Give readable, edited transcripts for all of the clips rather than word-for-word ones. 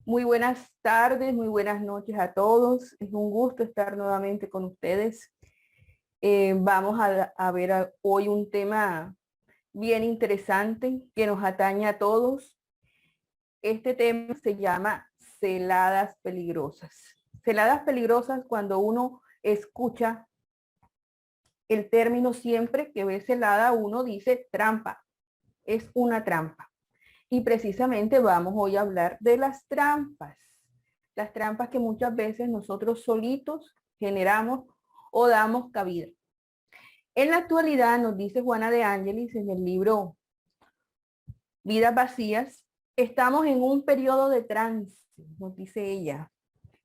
Muy buenas tardes, muy buenas noches a todos. Es un gusto estar nuevamente con ustedes. Vamos a ver hoy un tema bien interesante que nos atañe a todos. Este tema se llama celadas peligrosas. Celadas peligrosas, cuando uno escucha el término, siempre que ve celada uno dice trampa, es una trampa. Y precisamente vamos hoy a hablar de las trampas que muchas veces nosotros solitos generamos o damos cabida. En la actualidad, nos dice Juana de Ángelis en el libro Vidas Vacías, estamos en un periodo de trance, nos dice ella.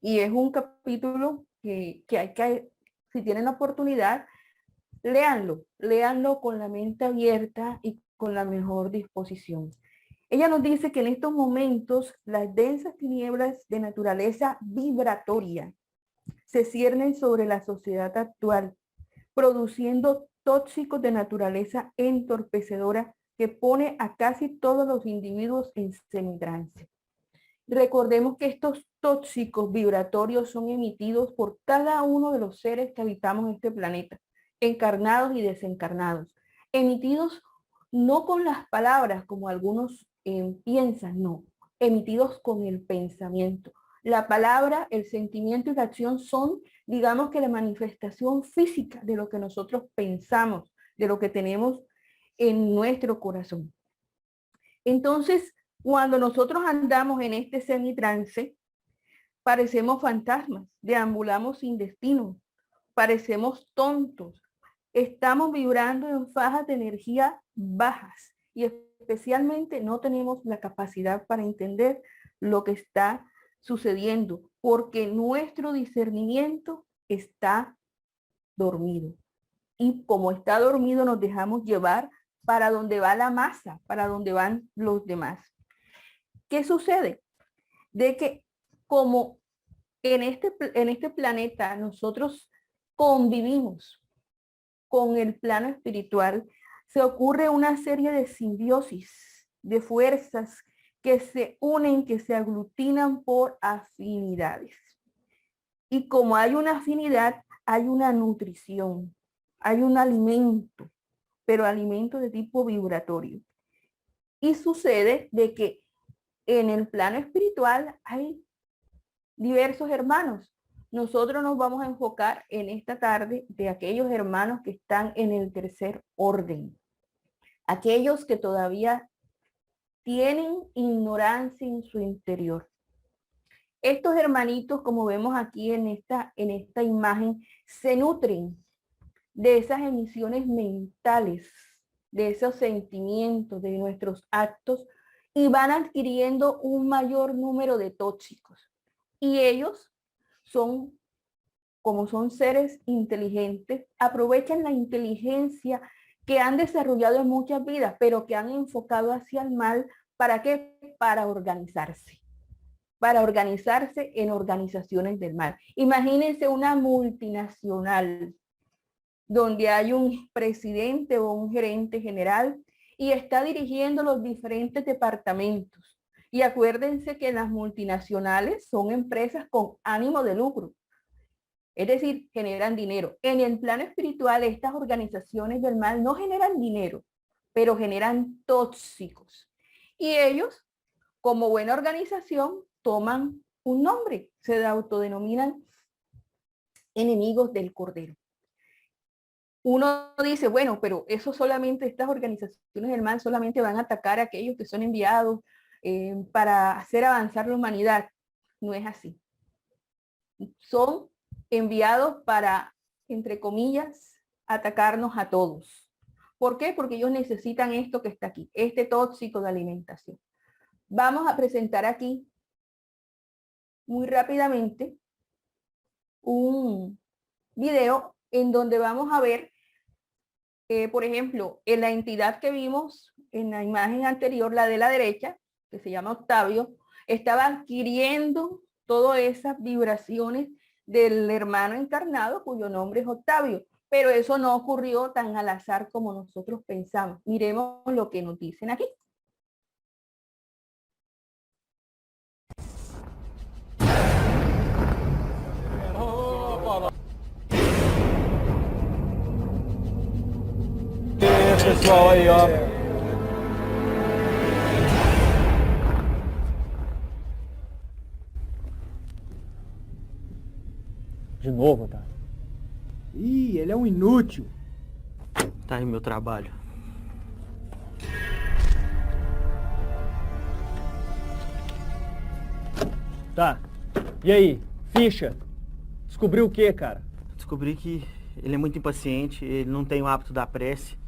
Y es un capítulo que hay que, si tienen la oportunidad, léanlo con la mente abierta y con la mejor disposición. Ella nos dice que en estos momentos las densas tinieblas de naturaleza vibratoria se ciernen sobre la sociedad actual, produciendo tóxicos de naturaleza entorpecedora que pone a casi todos los individuos en semitrance. Recordemos que estos tóxicos vibratorios son emitidos por cada uno de los seres que habitamos este planeta, encarnados y desencarnados, emitidos no con las palabras como algunos piensan, no, emitidos con el pensamiento. La palabra, el sentimiento y la acción son, digamos que la manifestación física de lo que nosotros pensamos, de lo que tenemos en nuestro corazón. Entonces, cuando nosotros andamos en este semitrance, parecemos fantasmas, deambulamos sin destino, parecemos tontos, estamos vibrando en fajas de energía bajas y especialmente no tenemos la capacidad para entender lo que está sucediendo porque nuestro discernimiento está dormido. Y como está dormido nos dejamos llevar para donde va la masa, para donde van los demás. ¿Qué sucede? De que como en este planeta nosotros convivimos con el plano espiritual, se ocurre una serie de simbiosis, de fuerzas que se unen, que se aglutinan por afinidades. Y como hay una afinidad, hay una nutrición, hay un alimento, pero alimento de tipo vibratorio. Y sucede de que en el plano espiritual hay diversos hermanos. Nosotros nos vamos a enfocar en esta tarde de aquellos hermanos que están en el tercer orden. Aquellos que todavía tienen ignorancia en su interior. Estos hermanitos, como vemos aquí en esta imagen, se nutren de esas emisiones mentales, de esos sentimientos, de nuestros actos, y van adquiriendo un mayor número de tóxicos. Y ellos son, como son seres inteligentes, aprovechan la inteligencia que han desarrollado en muchas vidas, pero que han enfocado hacia el mal. ¿Para qué? Para organizarse en organizaciones del mal. Imagínense una multinacional donde hay un presidente o un gerente general y está dirigiendo los diferentes departamentos. Y acuérdense que las multinacionales son empresas con ánimo de lucro. Es decir, generan dinero. En el plano espiritual, estas organizaciones del mal no generan dinero, pero generan tóxicos. Y ellos, como buena organización, toman un nombre, se autodenominan enemigos del Cordero. Uno dice, bueno, pero eso solamente, estas organizaciones del mal solamente van a atacar a aquellos que son enviados para hacer avanzar la humanidad. No es así. Son enviados para, entre comillas, atacarnos a todos. ¿Por qué? Porque ellos necesitan esto que está aquí, este tóxico de alimentación. Vamos a presentar aquí muy rápidamente un video en donde vamos a ver, por ejemplo, en la entidad que vimos en la imagen anterior, la de la derecha, que se llama Octavio, estaba adquiriendo todas esas vibraciones del hermano encarnado cuyo nombre es Octavio, pero eso no ocurrió tan al azar como nosotros pensamos. Miremos lo que nos dicen aquí. pessoal aí, ó. De novo, tá? Ih, ele é um inútil. Tá aí meu trabalho. Tá. E aí? Ficha? Descobriu o quê, cara? Descobri que ele é muito impaciente, ele não tem o hábito da prece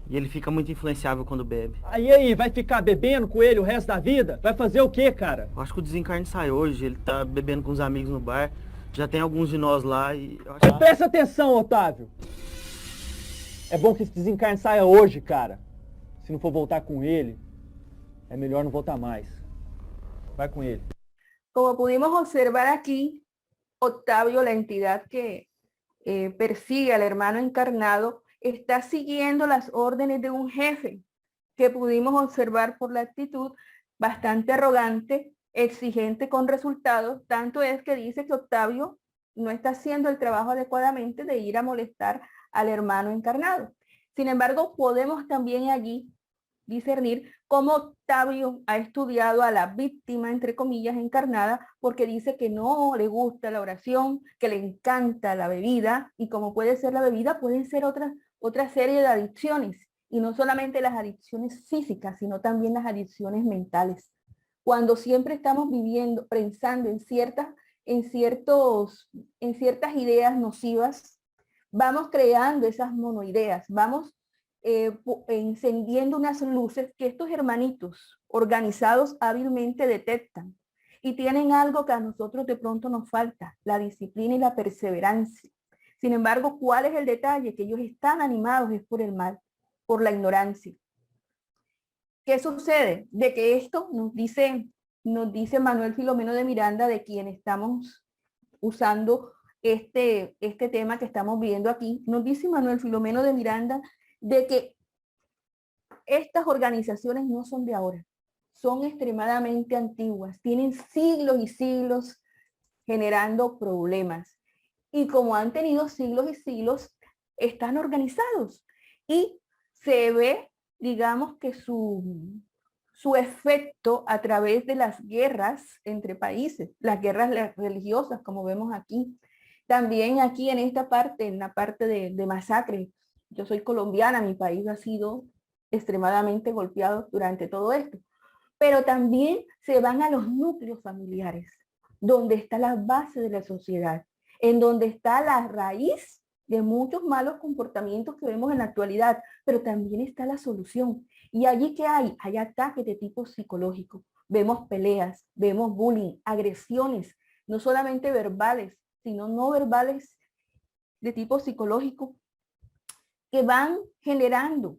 e ele fica muito influenciável quando bebe. Aí, vai ficar bebendo com ele o resto da vida? Vai fazer o quê, cara? Eu acho que o desencarne sai hoje, ele tá bebendo com os amigos no bar, já tem alguns de nós lá e eu acho... Presta atenção, Otávio. É bom que esse desencarne saia hoje, cara. Se não for voltar com ele, é melhor não voltar mais. Vai com ele. Como pudimos observar aquí, Octavio, la entidad que persigue al hermano encarnado, está siguiendo las órdenes de un jefe que pudimos observar por la actitud bastante arrogante, exigente con resultados. Tanto es que dice que Octavio no está haciendo el trabajo adecuadamente de ir a molestar al hermano encarnado. Sin embargo, podemos también allí discernir cómo Octavio ha estudiado a la víctima, entre comillas, encarnada, porque dice que no le gusta la oración, que le encanta la bebida, y como puede ser la bebida, pueden ser otra serie de adicciones, y no solamente las adicciones físicas, sino también las adicciones mentales. Cuando siempre estamos viviendo, pensando en ciertas ideas nocivas, vamos creando esas monoideas, vamos encendiendo unas luces que estos hermanitos organizados hábilmente detectan y tienen algo que a nosotros de pronto nos falta, la disciplina y la perseverancia. Sin embargo, ¿cuál es el detalle? Que ellos están animados es por el mal, por la ignorancia. ¿Qué sucede? De que esto nos dice Manuel Filomeno de Miranda, de quien estamos usando este tema que estamos viendo aquí, nos dice Manuel Filomeno de Miranda de que estas organizaciones no son de ahora, son extremadamente antiguas, tienen siglos y siglos generando problemas. Y como han tenido siglos y siglos, están organizados. Y se ve, digamos, que su efecto a través de las guerras entre países, las guerras religiosas, como vemos aquí. También aquí en esta parte, en la parte de masacre. Yo soy colombiana, mi país ha sido extremadamente golpeado durante todo esto. Pero también se van a los núcleos familiares, donde está la base de la sociedad, en donde está la raíz de muchos malos comportamientos que vemos en la actualidad, pero también está la solución. ¿Y allí qué hay? Hay ataques de tipo psicológico. Vemos peleas, vemos bullying, agresiones, no solamente verbales, sino no verbales de tipo psicológico, que van generando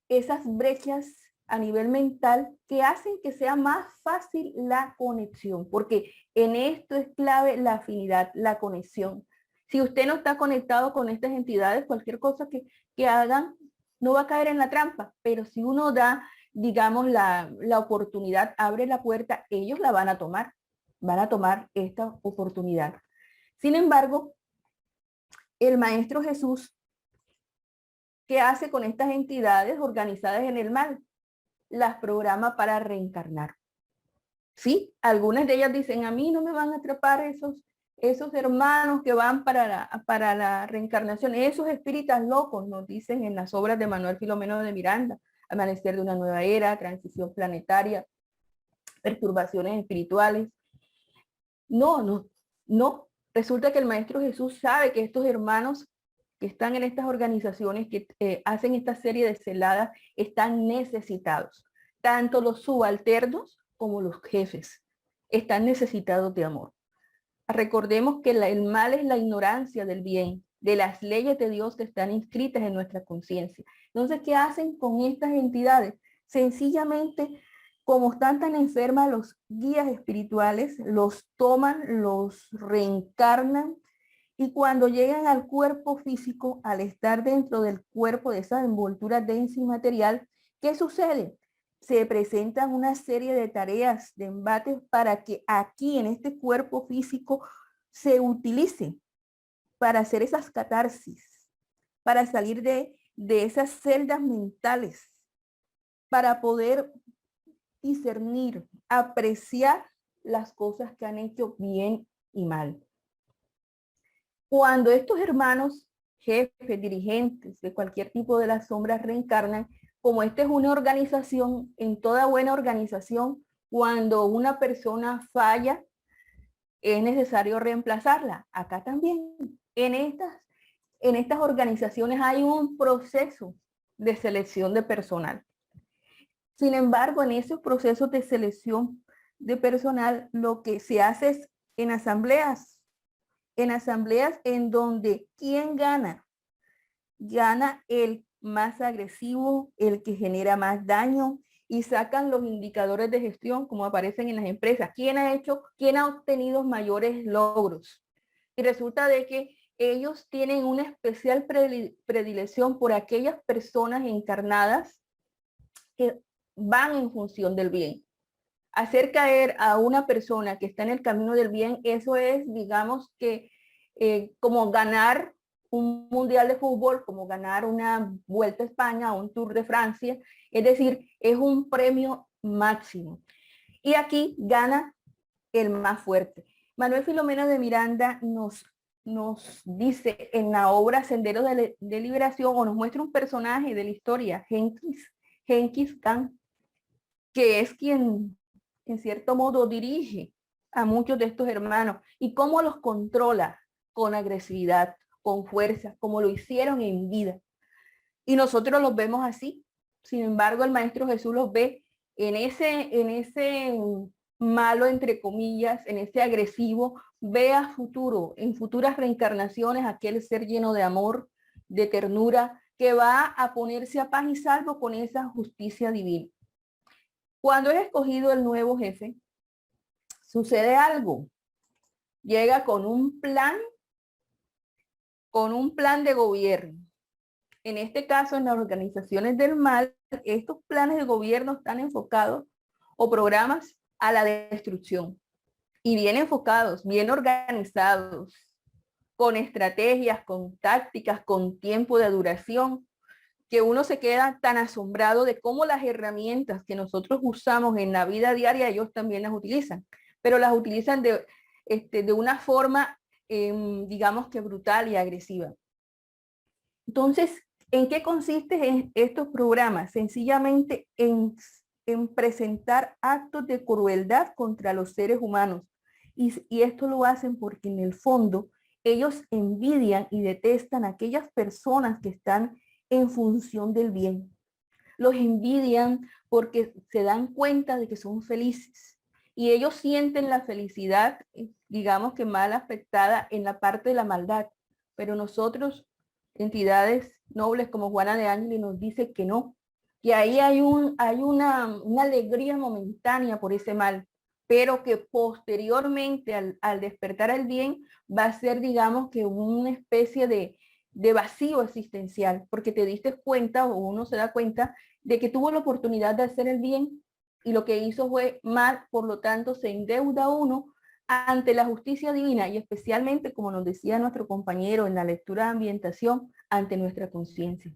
esas brechas a nivel mental que hacen que sea más fácil la conexión, porque en esto es clave la afinidad, la conexión. Si usted no está conectado con estas entidades, cualquier cosa que hagan no va a caer en la trampa, pero si uno da, digamos, la oportunidad, abre la puerta, ellos la van a tomar esta oportunidad. Sin embargo, el Maestro Jesús, ¿qué hace con estas entidades organizadas en el mal? Las programa para reencarnar. Sí, algunas de ellas dicen, a mí no me van a atrapar esos hermanos que van para la reencarnación, esos espíritus locos, nos dicen en las obras de Manuel Filomeno de Miranda, Amanecer de una nueva era, Transición planetaria, Perturbaciones espirituales. No. Resulta que el Maestro Jesús sabe que estos hermanos que están en estas organizaciones, que hacen esta serie de celadas, están necesitados. Tanto los subalternos como los jefes están necesitados de amor. Recordemos que el mal es la ignorancia del bien, de las leyes de Dios que están inscritas en nuestra conciencia. Entonces, ¿qué hacen con estas entidades? Sencillamente, como están tan enfermas, los guías espirituales los toman, los reencarnan, y cuando llegan al cuerpo físico, al estar dentro del cuerpo de esa envoltura densa y material, ¿qué sucede? Se presentan una serie de tareas, de embates, para que aquí en este cuerpo físico se utilice para hacer esas catarsis, para salir de de esas celdas mentales para poder discernir, apreciar las cosas que han hecho bien y mal. Cuando estos hermanos, jefes, dirigentes de cualquier tipo de las sombras reencarnan, como esta es una organización, en toda buena organización, cuando una persona falla, es necesario reemplazarla. Acá también, en estas organizaciones hay un proceso de selección de personal. Sin embargo, en esos procesos de selección de personal, lo que se hace es en asambleas en donde ¿quién gana? Gana el más agresivo, el que genera más daño, y sacan los indicadores de gestión como aparecen en las empresas. ¿Quién ha obtenido mayores logros? Y resulta de que ellos tienen una especial predilección por aquellas personas encarnadas que van en función del bien. Hacer caer a una persona que está en el camino del bien, eso es, digamos que, como ganar un mundial de fútbol, como ganar una Vuelta a España o un Tour de Francia, es decir, es un premio máximo. Y aquí gana el más fuerte. Manuel Filomeno de Miranda nos dice en la obra Sendero de Liberación, o nos muestra un personaje de la historia, Genghis Khan, que es quien en cierto modo dirige a muchos de estos hermanos y cómo los controla con agresividad, con fuerza, como lo hicieron en vida. Y nosotros los vemos así. Sin embargo, el Maestro Jesús los ve en ese malo, entre comillas, en ese agresivo, ve a futuro, en futuras reencarnaciones, aquel ser lleno de amor, de ternura, que va a ponerse a paz y salvo con esa justicia divina. Cuando es escogido el nuevo jefe, sucede algo. Llega con un plan de gobierno. En este caso, en las organizaciones del mal, estos planes de gobierno están enfocados o programas a la destrucción. Y bien enfocados, bien organizados, con estrategias, con tácticas, con tiempo de duración, que uno se queda tan asombrado de cómo las herramientas que nosotros usamos en la vida diaria, ellos también las utilizan, pero las utilizan de una forma, digamos que brutal y agresiva. Entonces, ¿en qué consisten estos programas? Sencillamente en presentar actos de crueldad contra los seres humanos. Y esto lo hacen porque en el fondo ellos envidian y detestan a aquellas personas que están en función del bien. Los envidian porque se dan cuenta de que son felices y ellos sienten la felicidad, digamos que mal afectada en la parte de la maldad, pero nosotros, entidades nobles como Juana de Ángeles, nos dice que no, que ahí hay una alegría momentánea por ese mal, pero que posteriormente al despertar al bien va a ser, digamos que una especie de vacío existencial, porque te diste cuenta o uno se da cuenta de que tuvo la oportunidad de hacer el bien y lo que hizo fue mal, por lo tanto se endeuda uno ante la justicia divina y especialmente, como nos decía nuestro compañero en la lectura de ambientación, ante nuestra conciencia,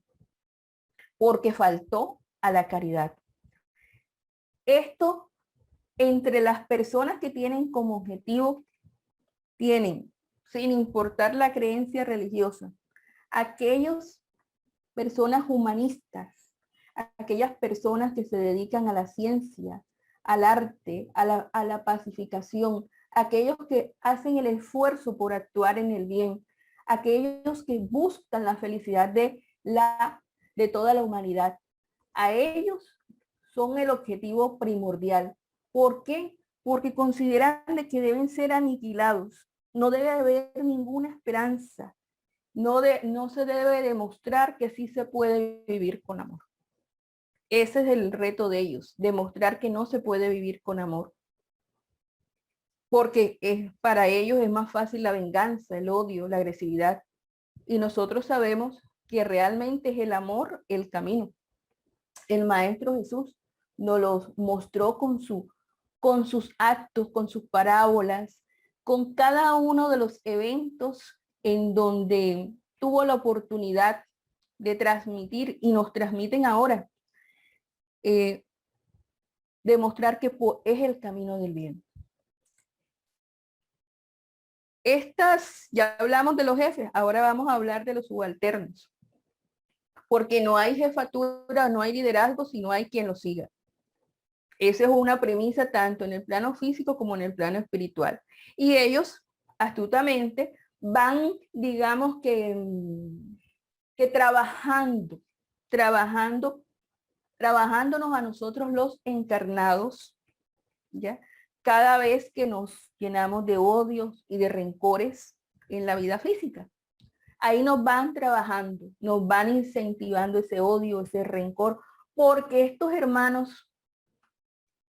porque faltó a la caridad. Esto entre las personas que tienen como objetivo, tienen, sin importar la creencia religiosa, aquellas personas humanistas, aquellas personas que se dedican a la ciencia, al arte, a la pacificación, aquellos que hacen el esfuerzo por actuar en el bien, aquellos que buscan la felicidad de toda la humanidad. A ellos son el objetivo primordial. ¿Por qué? Porque consideran que deben ser aniquilados. No debe haber ninguna esperanza. No se debe demostrar que sí se puede vivir con amor. Ese es el reto de ellos, demostrar que no se puede vivir con amor. Porque para ellos es más fácil la venganza, el odio, la agresividad. Y nosotros sabemos que realmente es el amor el camino. El Maestro Jesús nos los mostró con sus actos, con sus parábolas, con cada uno de los eventos en donde tuvo la oportunidad de transmitir y nos transmiten ahora, demostrar que es el camino del bien. Ya hablamos de los jefes, ahora vamos a hablar de los subalternos, porque no hay jefatura, no hay liderazgo si no hay quien lo siga. Esa es una premisa tanto en el plano físico como en el plano espiritual. Y ellos astutamente van, digamos que trabajándonos a nosotros los encarnados, ¿ya? Cada vez que nos llenamos de odios y de rencores en la vida física. Ahí nos van trabajando, nos van incentivando ese odio, ese rencor, porque estos hermanos,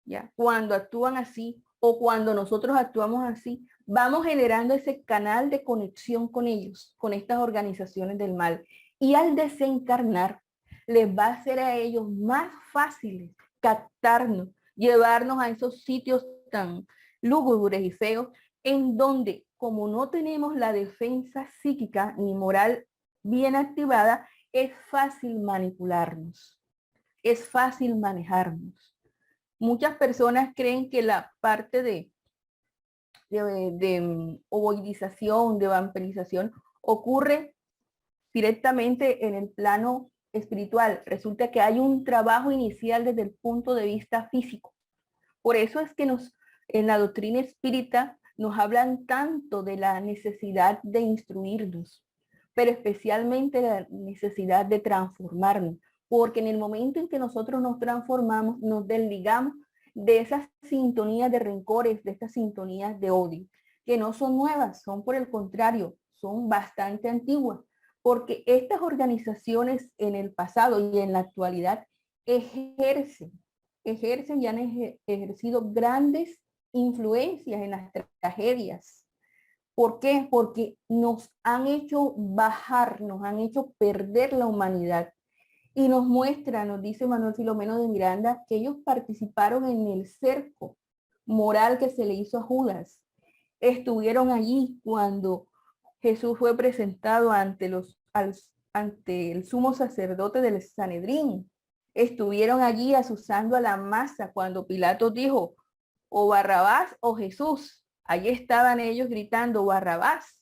¿ya? Cuando actúan así o cuando nosotros actuamos así, vamos generando ese canal de conexión con ellos, con estas organizaciones del mal. Y al desencarnar, les va a ser a ellos más fácil captarnos, llevarnos a esos sitios tan lúgubres y feos, en donde, como no tenemos la defensa psíquica ni moral bien activada, es fácil manipularnos, es fácil manejarnos. Muchas personas creen que la parte de ovoidización, de vampirización, ocurre directamente en el plano espiritual. Resulta que hay un trabajo inicial desde el punto de vista físico. Por eso es que en la doctrina espírita nos hablan tanto de la necesidad de instruirnos, pero especialmente la necesidad de transformarnos, porque en el momento en que nosotros nos transformamos, nos desligamos de esas sintonías de rencores, de estas sintonías de odio, que no son nuevas, son por el contrario, son bastante antiguas, porque estas organizaciones en el pasado y en la actualidad ejercen y han ejercido grandes influencias en las tragedias. ¿Por qué? Porque nos han hecho bajar, nos han hecho perder la humanidad. Y nos muestra, nos dice Manuel Filomeno de Miranda, que ellos participaron en el cerco moral que se le hizo a Judas. Estuvieron allí cuando Jesús fue presentado ante el sumo sacerdote del Sanedrín. Estuvieron allí azuzando a la masa cuando Pilato dijo, o Barrabás o Jesús. Allí estaban ellos gritando, Barrabás.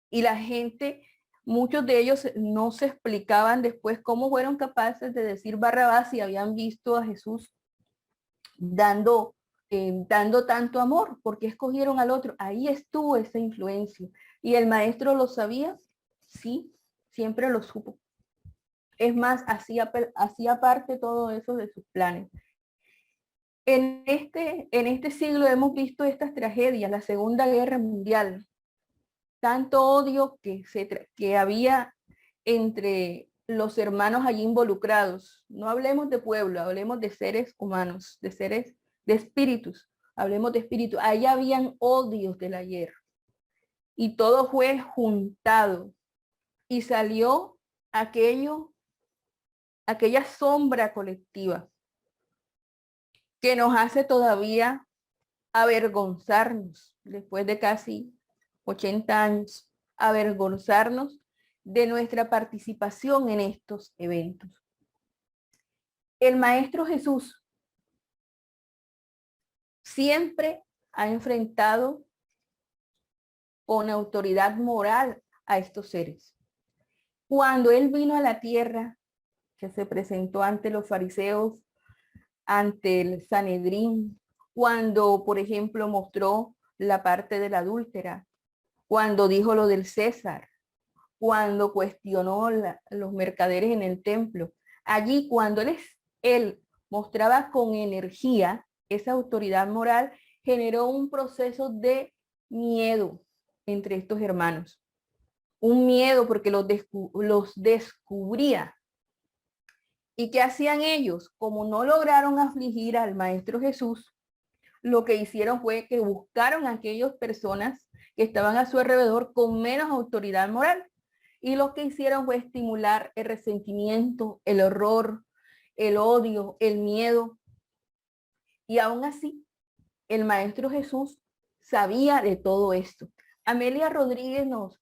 Y la gente, muchos de ellos no se explicaban después cómo fueron capaces de decir Barrabás si habían visto a Jesús dando tanto amor, porque escogieron al otro. Ahí estuvo esa influencia. ¿Y el maestro lo sabía? Sí, siempre lo supo. Es más, hacía parte todo eso de sus planes. En este siglo hemos visto estas tragedias, la Segunda Guerra Mundial, tanto odio que había entre los hermanos allí involucrados. No hablemos de pueblo, hablemos de seres humanos, de espíritus. Hablemos de espíritu. Ahí habían odios del ayer. Y todo fue juntado. Y salió aquella sombra colectiva que nos hace todavía avergonzarnos después de casi 80 años, avergonzarnos de nuestra participación en estos eventos. El Maestro Jesús siempre ha enfrentado con autoridad moral a estos seres. Cuando él vino a la tierra, que se presentó ante los fariseos, ante el Sanedrín, cuando, por ejemplo, mostró la parte de la adúltera, cuando dijo lo del César, cuando cuestionó los mercaderes en el templo, allí cuando él mostraba con energía esa autoridad moral, generó un proceso de miedo entre estos hermanos. Un miedo porque los descubría. ¿Y qué hacían ellos? Como no lograron afligir al Maestro Jesús, lo que hicieron fue que buscaron a aquellas personas que estaban a su alrededor con menos autoridad moral. Y lo que hicieron fue estimular el resentimiento, el horror, el odio, el miedo. Y aún así, el Maestro Jesús sabía de todo esto. Amelia Rodríguez nos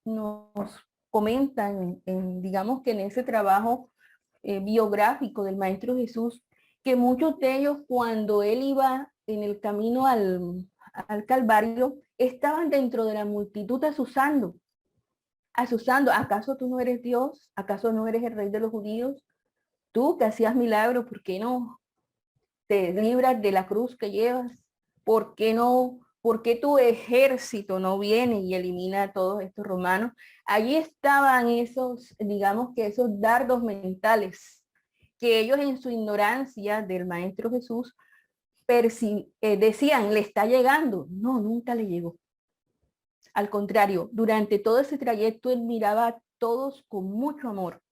comentan, digamos que en ese trabajo biográfico del Maestro Jesús, que muchos de ellos cuando él iba en el camino al Calvario, estaban dentro de la multitud azuzando. ¿Acaso tú no eres Dios? ¿Acaso no eres el Rey de los judíos? Tú que hacías milagros, ¿por qué no te libras de la cruz que llevas? ¿Por qué no? ¿Por qué tu ejército no viene y elimina a todos estos romanos? Allí estaban esos, digamos que esos dardos mentales que ellos en su ignorancia del Maestro Jesús decían, le está llegando. No, nunca le llegó. Al contrario, durante todo ese trayecto él miraba a todos con mucho amor.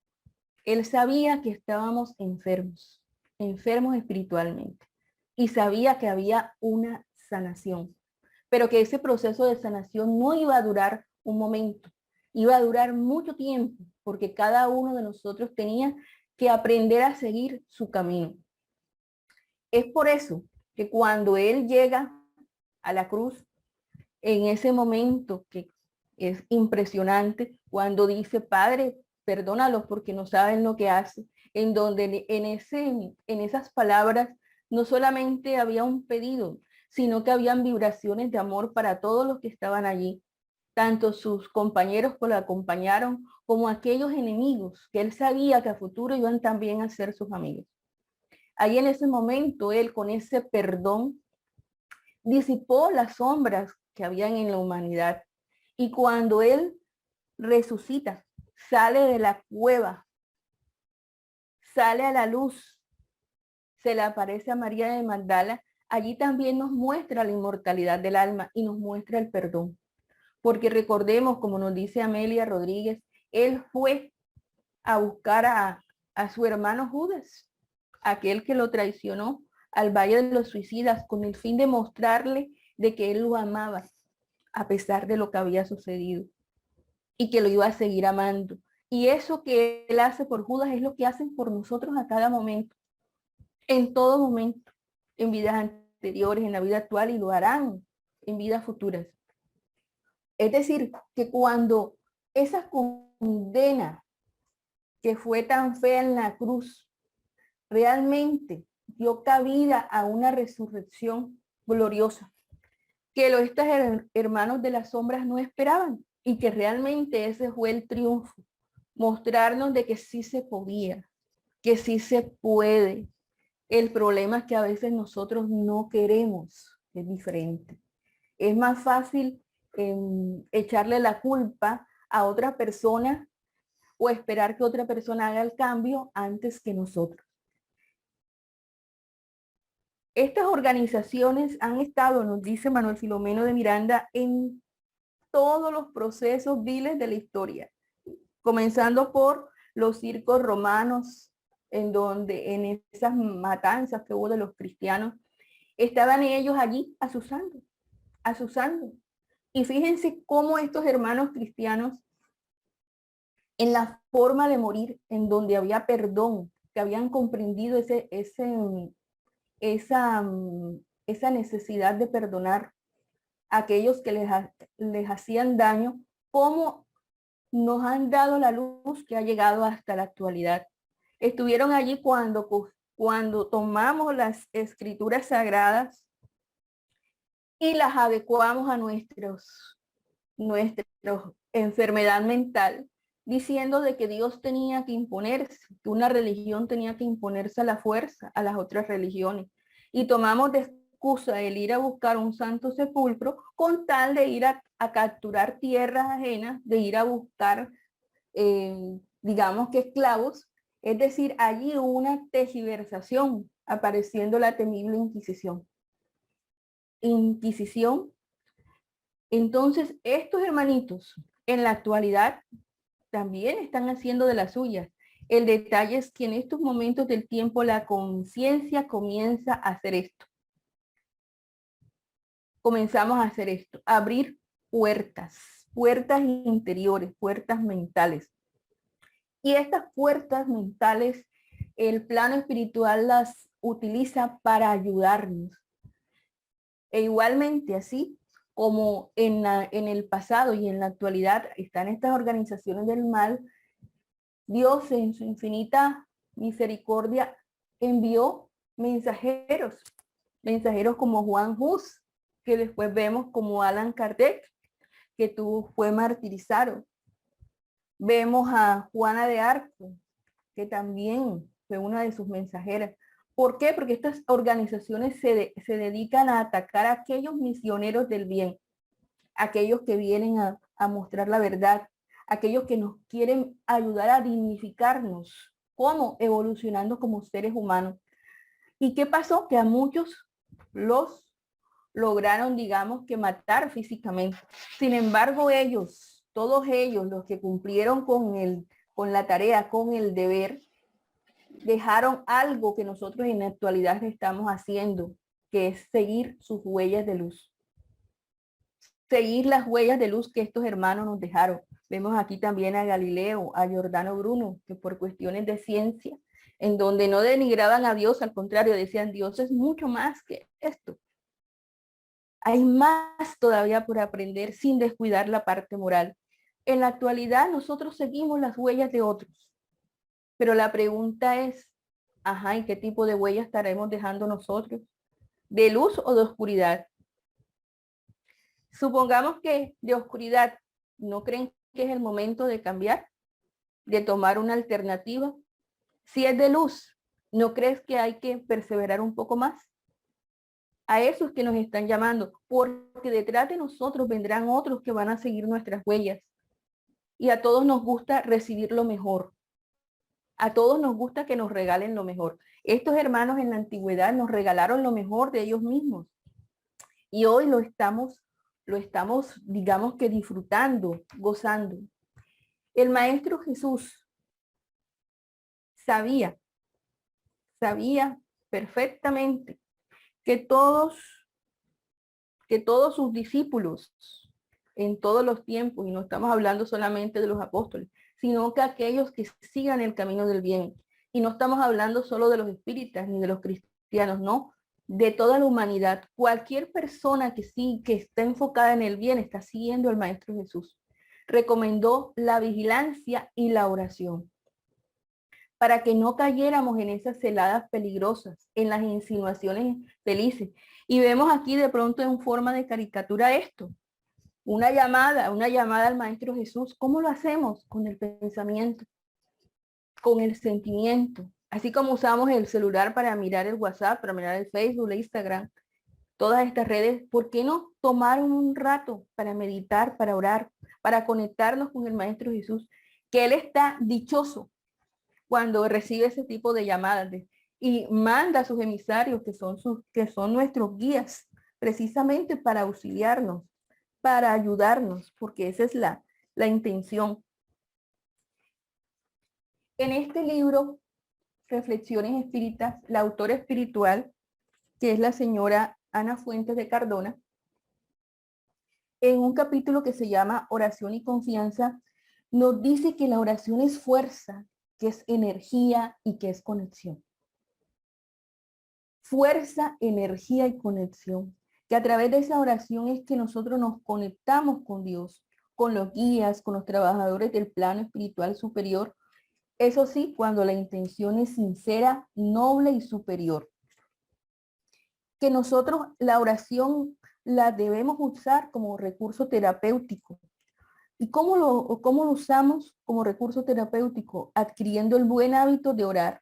Él sabía que estábamos enfermos espiritualmente, y sabía que había una sanación, pero que ese proceso de sanación no iba a durar un momento, iba a durar mucho tiempo, porque cada uno de nosotros tenía que aprender a seguir su camino. Es por eso que cuando él llega a la cruz, en ese momento que es impresionante, cuando dice, Padre, perdónalos porque no saben lo que hacen, en donde en esas palabras no solamente había un pedido, sino que habían vibraciones de amor para todos los que estaban allí, tanto sus compañeros que lo acompañaron, como aquellos enemigos que él sabía que a futuro iban también a ser sus amigos. Ahí en ese momento, él con ese perdón disipó las sombras que habían en la humanidad. Y cuando él resucita, sale de la cueva, sale a la luz, se le aparece a María de Magdala, allí también nos muestra la inmortalidad del alma y nos muestra el perdón. Porque recordemos, como nos dice Amelia Rodríguez, él fue a buscar a su hermano Judas, aquel que lo traicionó, al Valle de los Suicidas, con el fin de mostrarle de que él lo amaba, a pesar de lo que había sucedido, y que lo iba a seguir amando. Y eso que él hace por Judas es lo que hacen por nosotros a cada momento, en todo momento, en vidas anteriores, en la vida actual, y lo harán en vidas futuras. Es decir, que cuando esa condena que fue tan fea en la cruz realmente dio cabida a una resurrección gloriosa, que estos hermanos de las sombras no esperaban, y que realmente ese fue el triunfo, mostrarnos de que sí se podía, que sí se puede. El problema es que a veces nosotros no queremos, es diferente. Es más fácil echarle la culpa a otra persona o esperar que otra persona haga el cambio antes que nosotros. Estas organizaciones han estado, nos dice Manuel Filomeno de Miranda, en todos los procesos viles de la historia, comenzando por los circos romanos, en donde en esas matanzas que hubo de los cristianos, estaban ellos allí azuzando. Y fíjense cómo estos hermanos cristianos, en la forma de morir, en donde había perdón, que habían comprendido esa necesidad de perdonar a aquellos que les hacían daño, cómo nos han dado la luz que ha llegado hasta la actualidad. Estuvieron allí cuando tomamos las escrituras sagradas y las adecuamos a nuestra enfermedad mental, diciendo de que Dios tenía que imponerse, que una religión tenía que imponerse a la fuerza a las otras religiones. Y tomamos de excusa el ir a buscar un santo sepulcro con tal de ir a capturar tierras ajenas, de ir a buscar, digamos que esclavos. Es decir, allí hubo una tergiversación, apareciendo la temible Inquisición. Entonces, estos hermanitos en la actualidad también están haciendo de las suyas. El detalle es que en estos momentos del tiempo la conciencia comienza a hacer esto. Comenzamos a hacer esto, a abrir puertas interiores, puertas mentales. Y estas puertas mentales, el plano espiritual las utiliza para ayudarnos. E igualmente así, como en el pasado y en la actualidad están estas organizaciones del mal, Dios en su infinita misericordia envió mensajeros, mensajeros como Juan Hus, que después vemos como Alan Kardec, que fue martirizado. Vemos a Juana de Arco, que también fue una de sus mensajeras. ¿Por qué? Porque estas organizaciones se dedican a atacar a aquellos misioneros del bien, aquellos que vienen a mostrar la verdad, aquellos que nos quieren ayudar a dignificarnos, ¿cómo? Evolucionando como seres humanos. ¿Y qué pasó? Que a muchos los lograron, digamos, que matar físicamente. Sin embargo, ellos, todos ellos, los que cumplieron con la tarea, con el deber, dejaron algo que nosotros en la actualidad estamos haciendo, que es seguir sus huellas de luz. Seguir las huellas de luz que estos hermanos nos dejaron. Vemos aquí también a Galileo, a Giordano Bruno, que por cuestiones de ciencia, en donde no denigraban a Dios, al contrario, decían, Dios es mucho más que esto. Hay más todavía por aprender sin descuidar la parte moral. En la actualidad nosotros seguimos las huellas de otros, pero la pregunta es, ajá, ¿y qué tipo de huellas estaremos dejando nosotros? ¿De luz o de oscuridad? Supongamos que de oscuridad, ¿no creen que es el momento de cambiar? ¿De tomar una alternativa? Si es de luz, ¿no crees que hay que perseverar un poco más? A esos que nos están llamando, porque detrás de nosotros vendrán otros que van a seguir nuestras huellas. Y a todos nos gusta recibir lo mejor. A todos nos gusta que nos regalen lo mejor. Estos hermanos en la antigüedad nos regalaron lo mejor de ellos mismos. Y hoy lo estamos, digamos que disfrutando, gozando. El Maestro Jesús sabía perfectamente que todos sus discípulos en todos los tiempos, y no estamos hablando solamente de los apóstoles, sino que aquellos que sigan el camino del bien. Y no estamos hablando solo de los espíritas ni de los cristianos, no, de toda la humanidad. Cualquier persona que está enfocada en el bien está siguiendo al Maestro Jesús. Recomendó la vigilancia y la oración para que no cayéramos en esas celadas peligrosas, en las insinuaciones felices. Y vemos aquí de pronto en forma de caricatura esto, una llamada al Maestro Jesús. ¿Cómo lo hacemos? Con el pensamiento, con el sentimiento. Así como usamos el celular para mirar el WhatsApp, para mirar el Facebook, el Instagram, todas estas redes, ¿por qué no tomar un rato para meditar, para orar, para conectarnos con el Maestro Jesús? Que Él está dichoso cuando recibe ese tipo de llamadas y manda a sus emisarios que son nuestros guías, precisamente para auxiliarnos, para ayudarnos, porque esa es la intención. En este libro, Reflexiones Espíritas, la autora espiritual, que es la señora Ana Fuentes de Cardona, en un capítulo que se llama Oración y Confianza, nos dice que la oración es fuerza, que es energía y que es conexión. Fuerza, energía y conexión. Que a través de esa oración es que nosotros nos conectamos con Dios, con los guías, con los trabajadores del plano espiritual superior. Eso sí, cuando la intención es sincera, noble y superior. Que nosotros la oración la debemos usar como recurso terapéutico. ¿Y cómo lo usamos como recurso terapéutico? Adquiriendo el buen hábito de orar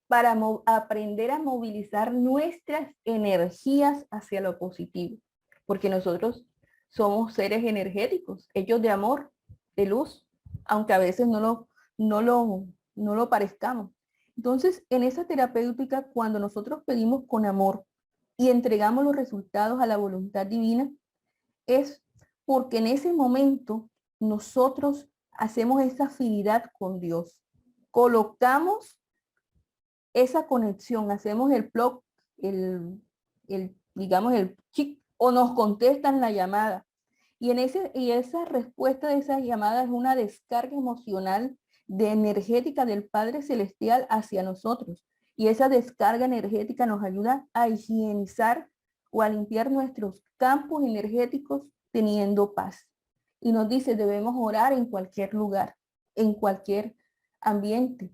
para aprender a movilizar nuestras energías hacia lo positivo. Porque nosotros somos seres energéticos, hechos de amor, de luz, aunque a veces no lo parezcamos. Entonces, en esa terapéutica, cuando nosotros pedimos con amor y entregamos los resultados a la voluntad divina, es porque en ese momento nosotros hacemos esa afinidad con Dios. Colocamos esa conexión, hacemos el plug, digamos el chic, o nos contestan la llamada. Y esa respuesta de esa llamada es una descarga emocional de energética del Padre Celestial hacia nosotros. Y esa descarga energética nos ayuda a higienizar o a limpiar nuestros campos energéticos teniendo paz. Y nos dice, debemos orar en cualquier lugar, en cualquier ambiente.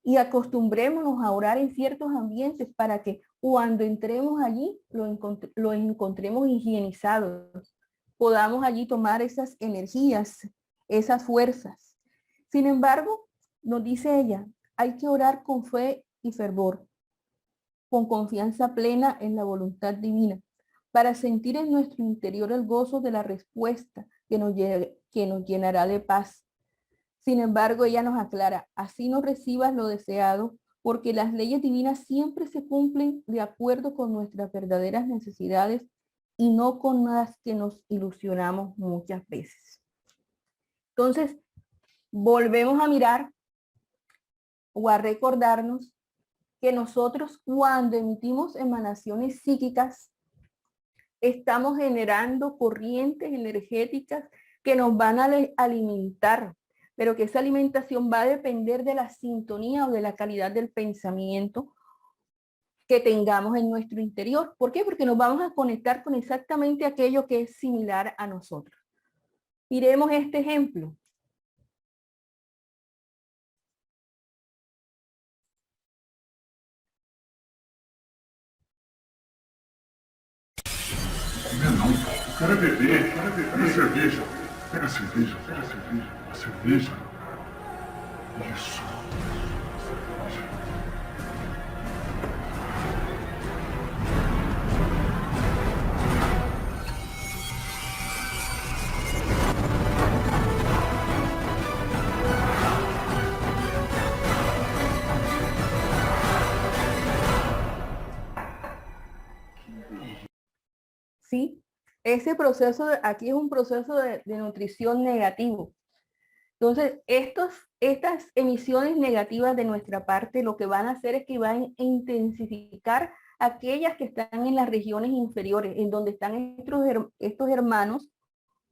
Y acostumbrémonos a orar en ciertos ambientes para que cuando entremos allí lo encontremos higienizados. Podamos allí tomar esas energías, esas fuerzas. Sin embargo, nos dice ella, hay que orar con fe y fervor, con confianza plena en la voluntad divina, para sentir en nuestro interior el gozo de la respuesta que nos llenará de paz. Sin embargo, ella nos aclara, así no recibas lo deseado, porque las leyes divinas siempre se cumplen de acuerdo con nuestras verdaderas necesidades y no con las que nos ilusionamos muchas veces. Entonces, volvemos a mirar o a recordarnos que nosotros cuando emitimos emanaciones psíquicas, estamos generando corrientes energéticas que nos van a alimentar, pero que esa alimentación va a depender de la sintonía o de la calidad del pensamiento que tengamos en nuestro interior. ¿Por qué? Porque nos vamos a conectar con exactamente aquello que es similar a nosotros. Miremos este ejemplo. Não, o cara é bebê, pega cerveja, pega cerveja, a cerveja. Isso. ¿Sí? Ese proceso aquí es un proceso de nutrición negativo. Entonces, estas emisiones negativas de nuestra parte lo que van a hacer es que van a intensificar aquellas que están en las regiones inferiores, en donde están estos hermanos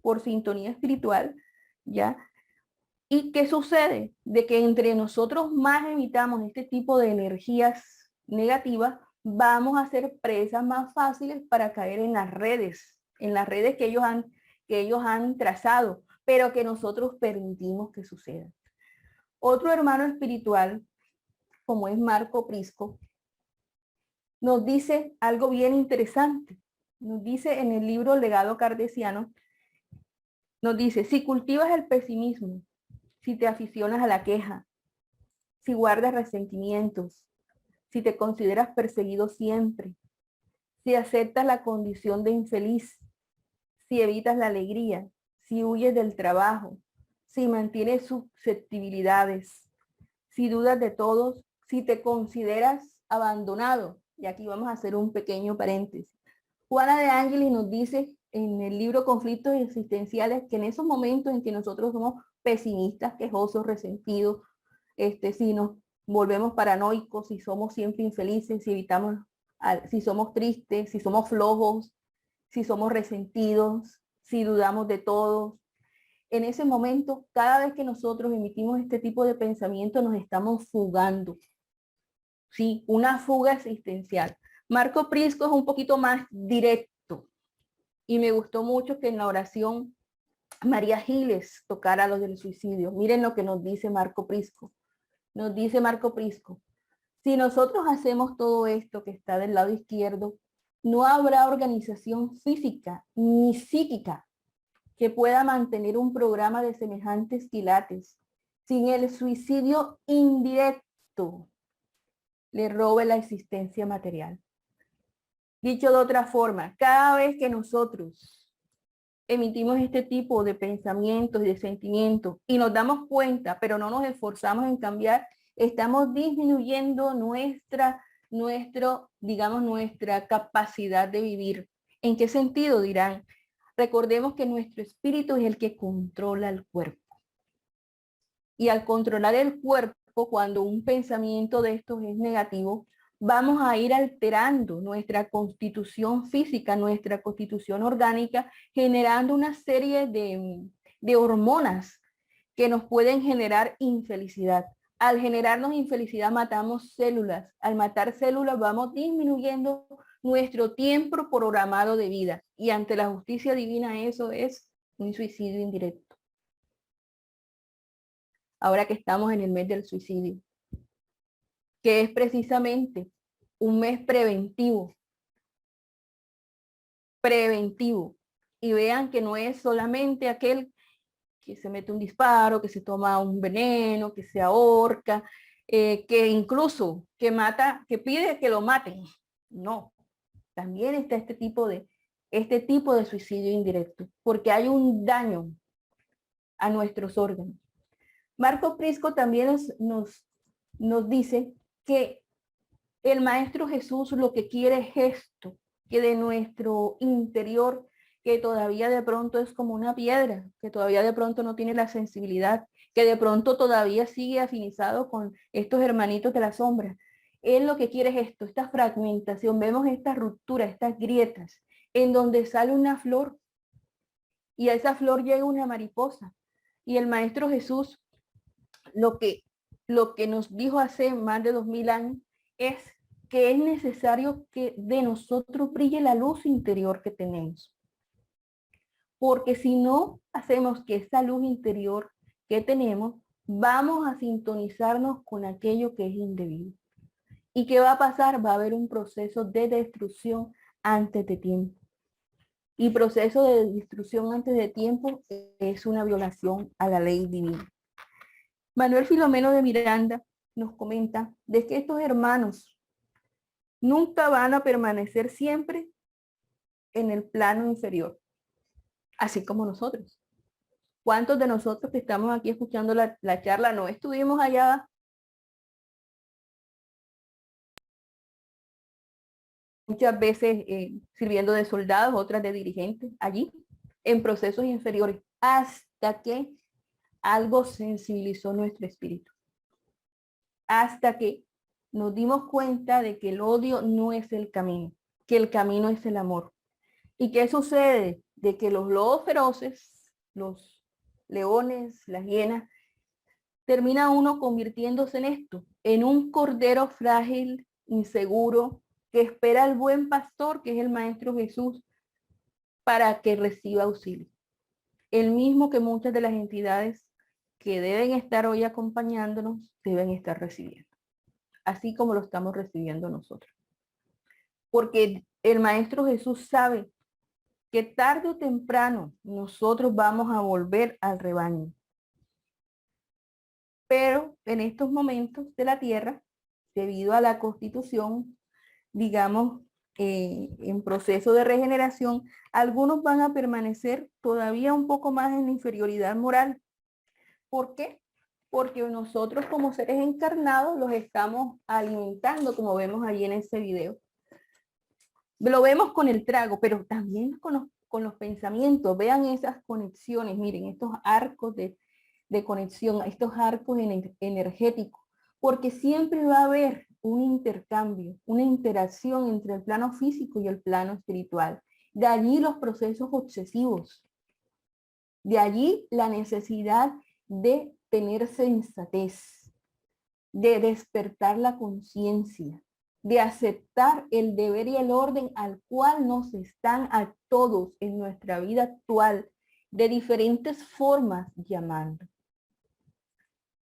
por sintonía espiritual, ¿ya? ¿Y qué sucede? De que entre nosotros más evitamos este tipo de energías negativas, vamos a ser presas más fáciles para caer en las redes que ellos han trazado, pero que nosotros permitimos que suceda. Otro hermano espiritual, como es Marco Prisco, nos dice algo bien interesante. Nos dice en el libro Legado Cardesiano, nos dice, si cultivas el pesimismo, si te aficionas a la queja, si guardas resentimientos, si te consideras perseguido siempre, si aceptas la condición de infeliz, si evitas la alegría, si huyes del trabajo, si mantienes susceptibilidades, si dudas de todos, si te consideras abandonado. Y aquí vamos a hacer un pequeño paréntesis. Juana de Ángelis nos dice en el libro Conflictos Existenciales que en esos momentos en que nosotros somos pesimistas, quejosos, resentidos, si nos volvemos paranoicos, si somos siempre infelices, si somos tristes, si somos flojos, si somos resentidos, si dudamos de todos. En ese momento, cada vez que nosotros emitimos este tipo de pensamiento, nos estamos fugando. Sí, una fuga existencial. Marco Prisco es un poquito más directo y me gustó mucho que en la oración María Giles tocara lo del suicidio. Miren lo que nos dice Marco Prisco. Nos dice Marco Prisco, si nosotros hacemos todo esto que está del lado izquierdo, no habrá organización física ni psíquica que pueda mantener un programa de semejantes quilates sin el suicidio indirecto le robe la existencia material. Dicho de otra forma, cada vez que nosotros emitimos este tipo de pensamientos y de sentimientos y nos damos cuenta, pero no nos esforzamos en cambiar, estamos disminuyendo nuestra capacidad de vivir. ¿En qué sentido? Dirán. Recordemos que nuestro espíritu es el que controla el cuerpo. Y al controlar el cuerpo, cuando un pensamiento de estos es negativo, vamos a ir alterando nuestra constitución física, nuestra constitución orgánica, generando una serie de hormonas que nos pueden generar infelicidad. Al generarnos infelicidad matamos células. Al matar células vamos disminuyendo nuestro tiempo programado de vida. Y ante la justicia divina eso es un suicidio indirecto. Ahora que estamos en el mes del suicidio, que es precisamente un mes preventivo. Y vean que no es solamente aquel que se mete un disparo, que se toma un veneno, que se ahorca, que incluso que mata, que pide que lo maten. No, también está este tipo de suicidio indirecto, porque hay un daño a nuestros órganos. Marco Prisco también nos dice que el Maestro Jesús lo que quiere es esto, que de nuestro interior, que todavía de pronto es como una piedra, que todavía de pronto no tiene la sensibilidad, que de pronto todavía sigue afinizado con estos hermanitos de la sombra. Él lo que quiere es esto, esta fragmentación. Vemos esta ruptura, estas grietas, en donde sale una flor y a esa flor llega una mariposa. Y el Maestro Jesús lo que nos dijo hace más de 2000 años es que es necesario que de nosotros brille la luz interior que tenemos. Porque si no hacemos que esa luz interior que tenemos, vamos a sintonizarnos con aquello que es indebido. ¿Y qué va a pasar? Va a haber un proceso de destrucción antes de tiempo. Y proceso de destrucción antes de tiempo es una violación a la ley divina. Manuel Filomeno de Miranda nos comenta de que estos hermanos nunca van a permanecer siempre en el plano inferior, así como nosotros. ¿Cuántos de nosotros que estamos aquí escuchando la charla no estuvimos allá? Muchas veces sirviendo de soldados, otras de dirigentes, allí, en procesos inferiores, hasta que algo sensibilizó nuestro espíritu. Hasta que nos dimos cuenta de que el odio no es el camino, que el camino es el amor. ¿Y qué sucede? De que los lobos feroces, los leones, las hienas, termina uno convirtiéndose en esto, en un cordero frágil, inseguro, que espera al buen pastor, que es el Maestro Jesús, para que reciba auxilio. El mismo que muchas de las entidades que deben estar hoy acompañándonos, deben estar recibiendo. Así como lo estamos recibiendo nosotros. Porque el Maestro Jesús sabe que tarde o temprano nosotros vamos a volver al rebaño. Pero en estos momentos de la tierra, debido a la constitución, digamos, en proceso de regeneración, algunos van a permanecer todavía un poco más en la inferioridad moral. ¿Por qué? Porque nosotros como seres encarnados los estamos alimentando, como vemos ahí en ese video. Lo vemos con el trago, pero también con los pensamientos. Vean esas conexiones, miren, estos arcos de conexión, estos arcos energéticos, porque siempre va a haber un intercambio, una interacción entre el plano físico y el plano espiritual. De allí los procesos obsesivos. De allí la necesidad de tener sensatez, de despertar la conciencia, de aceptar el deber y el orden al cual nos están a todos en nuestra vida actual, de diferentes formas llamando.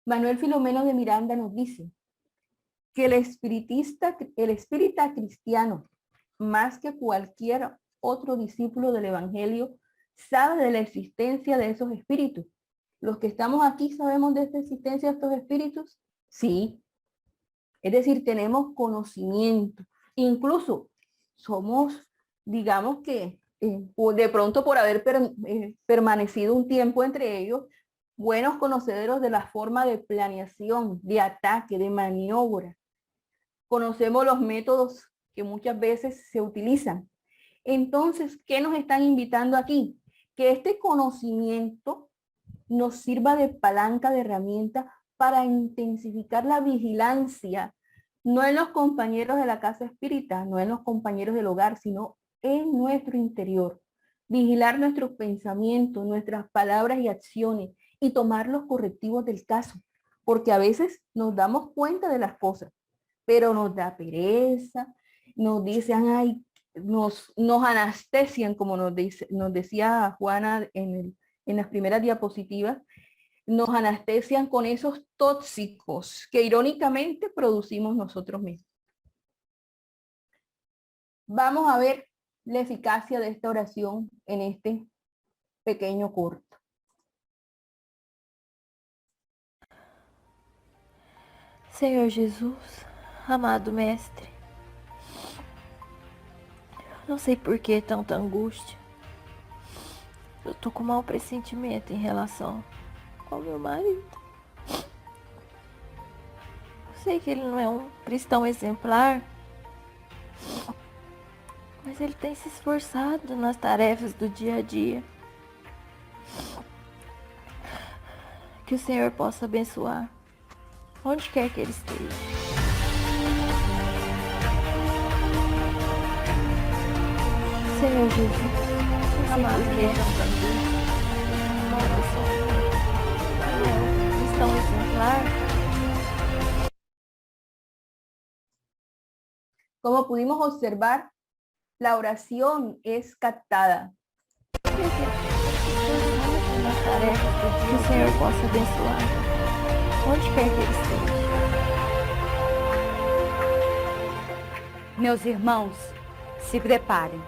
Manuel Filomeno de Miranda nos dice que el espírita cristiano, más que cualquier otro discípulo del Evangelio, sabe de la existencia de esos espíritus. ¿Los que estamos aquí sabemos de esta existencia de estos espíritus? Sí. Es decir, tenemos conocimiento. Incluso somos, digamos que, de pronto por haber permanecido un tiempo entre ellos, buenos conocedores de la forma de planeación, de ataque, de maniobra. Conocemos los métodos que muchas veces se utilizan. Entonces, ¿qué nos están invitando aquí? Que este conocimiento nos sirva de palanca, de herramienta para intensificar la vigilancia, no en los compañeros de la casa espírita, no en los compañeros del hogar, sino en nuestro interior. Vigilar nuestros pensamientos, nuestras palabras y acciones y tomar los correctivos del caso, porque a veces nos damos cuenta de las cosas, pero nos da pereza, nos dicen, ay, nos anestesian, como nos decía Juana en las primeras diapositivas, nos anestesian con esos tóxicos que irónicamente producimos nosotros mismos. Vamos a ver la eficacia de esta oración en este pequeño corto. Senhor Jesus, amado Mestre, não sei por que tanta angústia. Eu tô com mau pressentimento em relação ao meu marido. Eu sei que ele não é um cristão exemplar, mas ele tem se esforçado nas tarefas do dia a dia. Que o Senhor possa abençoar, onde quer que ele esteja. Senhor Jesus, amado Mestre, cristão exemplar. Como pudimos observar, la oración es captada. Nas tarefas que o Senhor possa abençoar, onde quer que ele esteja. Meus irmãos, se preparem.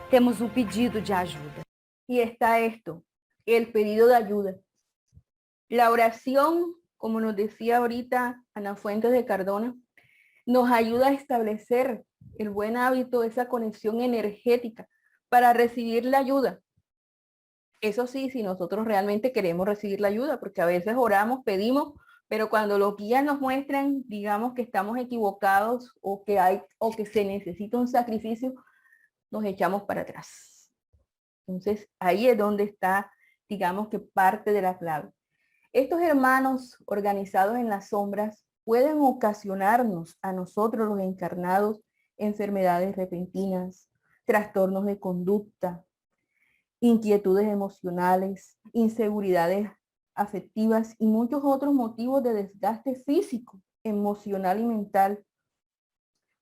Temos um pedido de ajuda. Y está esto, el pedido de ayuda. La oración, como nos decía ahorita Ana Fuentes de Cardona, nos ayuda a establecer el buen hábito, esa conexión energética para recibir la ayuda. Eso sí, si nosotros realmente queremos recibir la ayuda, porque a veces oramos, pedimos, pero cuando los guías nos muestran, digamos que estamos equivocados o que se necesita un sacrificio, nos echamos para atrás. Entonces, ahí es donde está, digamos que parte de la clave. Estos hermanos organizados en las sombras pueden ocasionarnos a nosotros los encarnados enfermedades repentinas, trastornos de conducta, inquietudes emocionales, inseguridades afectivas y muchos otros motivos de desgaste físico, emocional y mental.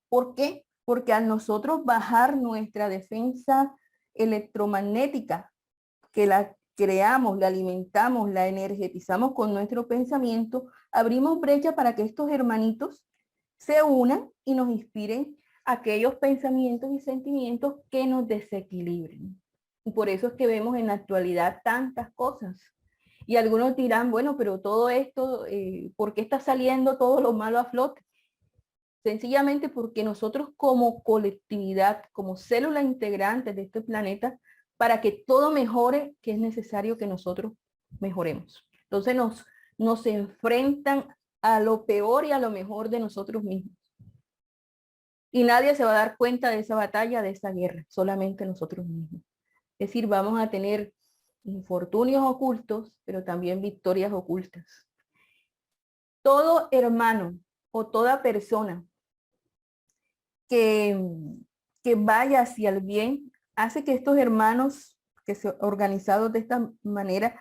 ¿Por qué? Porque al nosotros bajar nuestra defensa electromagnética, que la creamos, la alimentamos, la energetizamos con nuestro pensamiento, abrimos brecha para que estos hermanitos se unan y nos inspiren aquellos pensamientos y sentimientos que nos desequilibren. Y por eso es que vemos en la actualidad tantas cosas. Y algunos dirán, bueno, pero todo esto, ¿por qué está saliendo todo lo malo a flote? Sencillamente porque nosotros como colectividad, como célula integrante de este planeta, para que todo mejore, que es necesario que nosotros mejoremos. Entonces nos enfrentan a lo peor y a lo mejor de nosotros mismos. Y nadie se va a dar cuenta de esa batalla, de esa guerra, solamente nosotros mismos. Es decir, vamos a tener infortunios ocultos, pero también victorias ocultas. Todo hermano o toda persona que vaya hacia el bien, hace que estos hermanos que se organizados de esta manera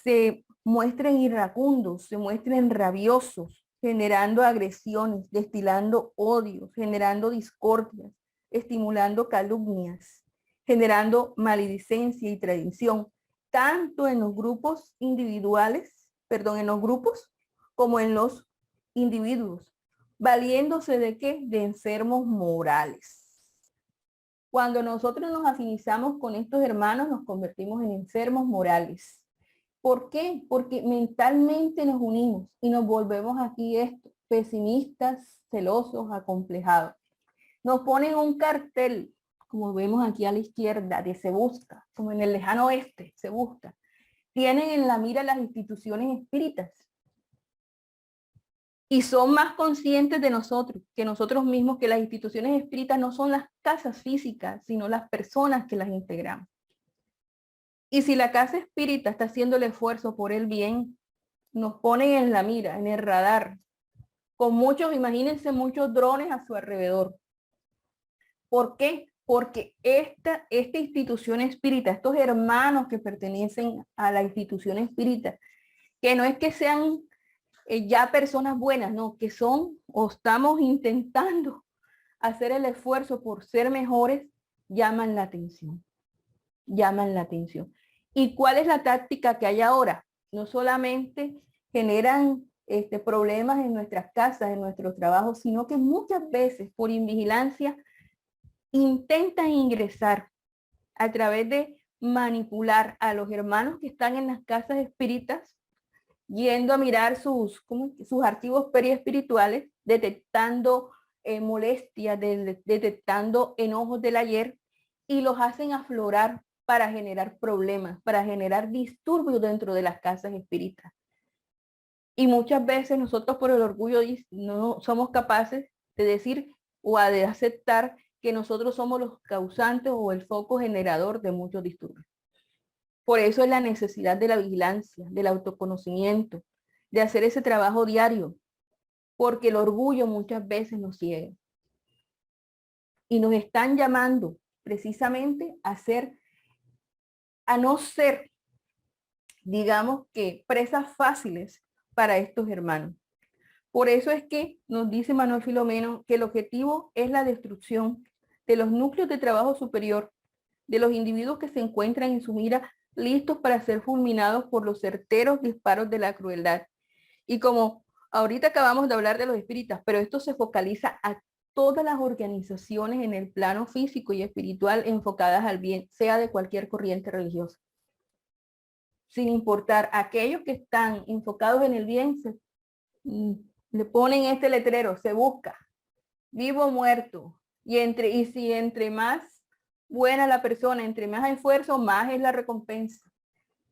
se muestren iracundos, se muestren rabiosos, generando agresiones, destilando odios, generando discordias, estimulando calumnias, generando maledicencia y traición, tanto en los grupos individuales, en los grupos, como en los individuos, valiéndose de ¿qué? De enfermos morales. Cuando nosotros nos afinizamos con estos hermanos, nos convertimos en enfermos morales. ¿Por qué? Porque mentalmente nos unimos y nos volvemos aquí pesimistas, celosos, acomplejados. Nos ponen un cartel, como vemos aquí a la izquierda, de se busca, como en el lejano oeste, se busca. Tienen en la mira las instituciones espíritas. Y son más conscientes de nosotros, que nosotros mismos, que las instituciones espíritas no son las casas físicas, sino las personas que las integramos. Y si la casa espírita está haciendo el esfuerzo por el bien, nos ponen en la mira, en el radar, con muchos, imagínense, muchos drones a su alrededor. ¿Por qué? Porque esta institución espírita, estos hermanos que pertenecen a la institución espírita, que no es que sean ya personas buenas, no, que son o estamos intentando hacer el esfuerzo por ser mejores, llaman la atención. Llaman la atención. ¿Y cuál es la táctica que hay ahora? No solamente generan problemas en nuestras casas, en nuestros trabajos, sino que muchas veces por invigilancia intentan ingresar a través de manipular a los hermanos que están en las casas espíritas, yendo a mirar sus archivos periespirituales, detectando molestias, detectando enojos del ayer, y los hacen aflorar para generar problemas, para generar disturbios dentro de las casas espíritas. Y muchas veces nosotros por el orgullo no somos capaces de decir o de aceptar que nosotros somos los causantes o el foco generador de muchos disturbios. Por eso es la necesidad de la vigilancia, del autoconocimiento, de hacer ese trabajo diario, porque el orgullo muchas veces nos ciega. Y nos están llamando precisamente a no ser, digamos que, presas fáciles para estos hermanos. Por eso es que nos dice Manuel Filomeno que el objetivo es la destrucción de los núcleos de trabajo superior, de los individuos que se encuentran en su mira listos para ser fulminados por los certeros disparos de la crueldad. Y como ahorita acabamos de hablar de los espíritas, pero esto se focaliza a todas las organizaciones en el plano físico y espiritual enfocadas al bien, sea de cualquier corriente religiosa. Sin importar, aquellos que están enfocados en el bien, le ponen este letrero, se busca, vivo o muerto. Y si entre más buena la persona, entre más esfuerzo, más es la recompensa.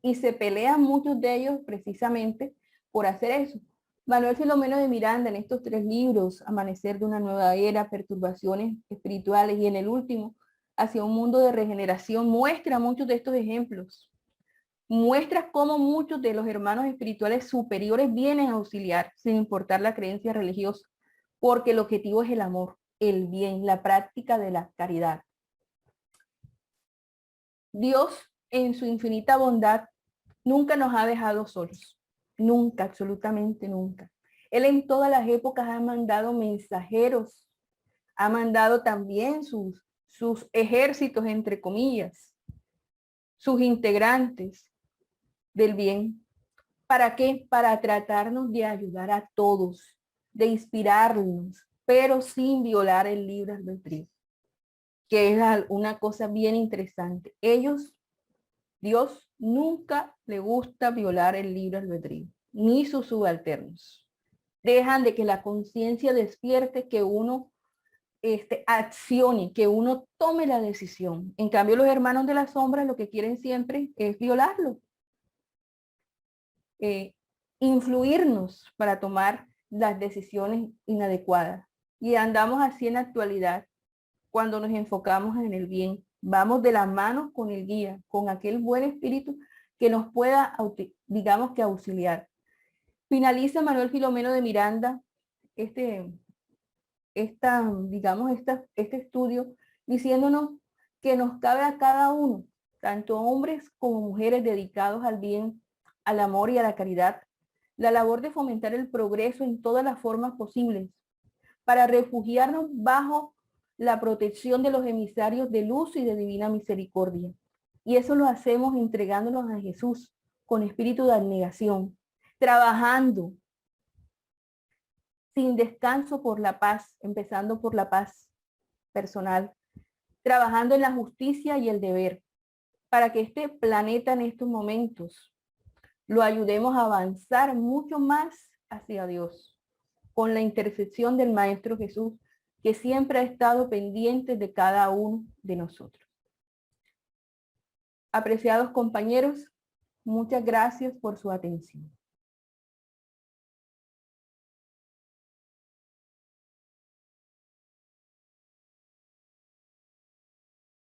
Y se pelean muchos de ellos precisamente por hacer eso. Manuel Filomeno de Miranda, en estos 3 libros, Amanecer de una nueva era, Perturbaciones espirituales, y en el último, Hacia un mundo de regeneración, muestra muchos de estos ejemplos. Muestra cómo muchos de los hermanos espirituales superiores vienen a auxiliar, sin importar la creencia religiosa, porque el objetivo es el amor, el bien, la práctica de la caridad. Dios, en su infinita bondad, nunca nos ha dejado solos. Nunca, absolutamente nunca. Él en todas las épocas ha mandado mensajeros, ha mandado también sus ejércitos, entre comillas, sus integrantes del bien. ¿Para qué? Para tratarnos de ayudar a todos, de inspirarnos, pero sin violar el libre albedrío, que es una cosa bien interesante. Dios nunca le gusta violar el libre albedrío, ni sus subalternos. Dejan de que la conciencia despierte, que uno accione, que uno tome la decisión. En cambio, los hermanos de la sombra lo que quieren siempre es violarlo. Influirnos para tomar las decisiones inadecuadas. Y andamos así en la actualidad, cuando nos enfocamos en el bien. Vamos de la mano con el guía, con aquel buen espíritu que nos pueda, digamos que auxiliar. Finaliza Manuel Filomeno de Miranda este estudio diciéndonos que nos cabe a cada uno, tanto hombres como mujeres dedicados al bien, al amor y a la caridad, la labor de fomentar el progreso en todas las formas posibles, para refugiarnos bajo la protección de los emisarios de luz y de divina misericordia. Y eso lo hacemos entregándonos a Jesús con espíritu de abnegación, trabajando sin descanso por la paz, empezando por la paz personal, trabajando en la justicia y el deber, para que este planeta en estos momentos lo ayudemos a avanzar mucho más hacia Dios, con la intercesión del Maestro Jesús, que siempre ha estado pendiente de cada uno de nosotros. Apreciados compañeros, muchas gracias por su atención.